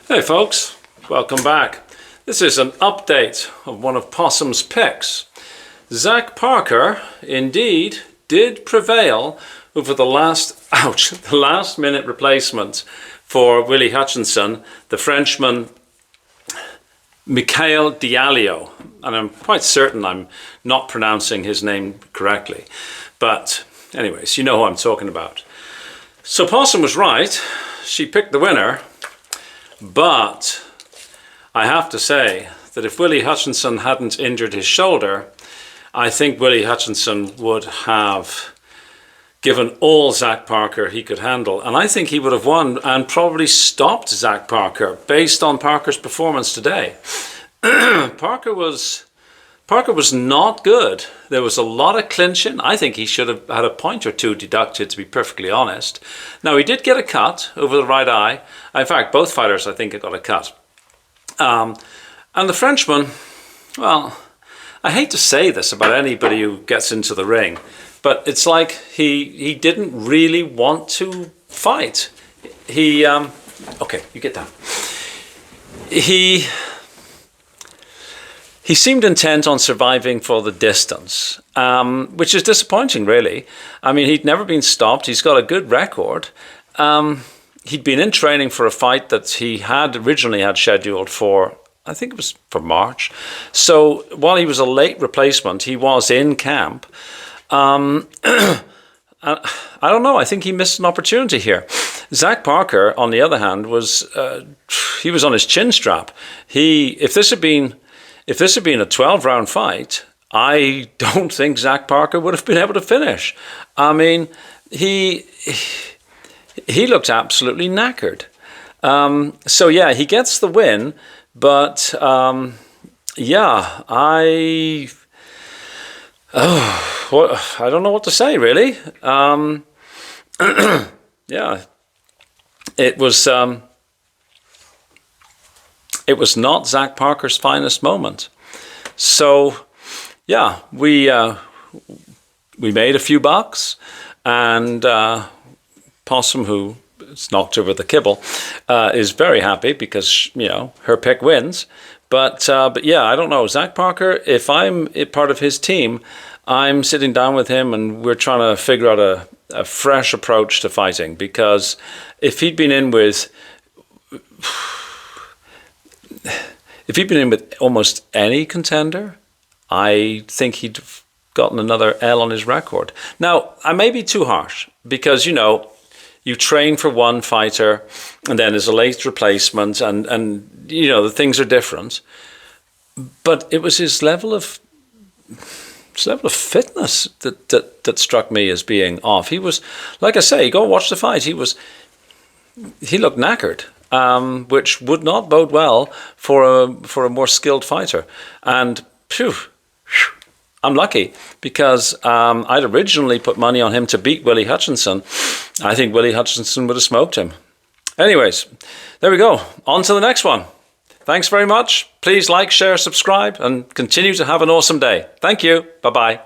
Hey folks, welcome back. This is an update of one of Possum's picks. Zack Parker indeed did prevail over the last minute replacement for Willy Hutchinson, the Frenchman Mickael Diallo. And I'm quite certain I'm not pronouncing his name correctly. But anyways, you know who I'm talking about. So Possum was right. She picked the winner. But I have to say that if Willy Hutchinson hadn't injured his shoulder, I think Willy Hutchinson would have given all Zack Parker he could handle. And I think he would have won and probably stopped Zack Parker based on Parker's performance today. Parker was not good. There was a lot of clinching. I think he should have had a point or two deducted, to be perfectly honest. Now, he did get a cut over the right eye. In fact, both fighters, I think, got a cut. And the Frenchman, well, I hate to say this about anybody who gets into the ring, but it's like he didn't really want to fight. Okay, you get down. He seemed intent on surviving for the distance, which is disappointing, really. I mean, he'd never been stopped. He's got a good record. He'd been in training for a fight that he had originally had scheduled for, I think it was for March. So while he was a late replacement, he was in camp. I don't know. I think he missed an opportunity here. Zack Parker, on the other hand, he was on his chin strap. If this had been a 12-round fight, I don't think Zack Parker would have been able to finish. I mean, he looked absolutely knackered. So yeah, he gets the win, but yeah, I don't know what to say, really. Yeah, it was not Zack Parker's finest moment. So, yeah, we made a few bucks, and Possum, who is knocked over the kibble, is very happy because, you know, her pick wins. But yeah, I don't know. Zack Parker, if I'm part of his team, I'm sitting down with him and we're trying to figure out a fresh approach to fighting, because if he'd been in with almost any contender, I think he'd gotten another L on his record. Now, I may be too harsh because, you know, you train for one fighter and then there's a late replacement and you know, the things are different. But it was his level of fitness that struck me as being off. He was, like I say, go watch the fight. He looked knackered. Which would not bode well for a more skilled fighter. And I'm lucky because I'd originally put money on him to beat Willy Hutchinson. I think Willy Hutchinson would have smoked him. Anyways, there we go. On to the next one. Thanks very much. Please like, share, subscribe, and continue to have an awesome day. Thank you. Bye-bye.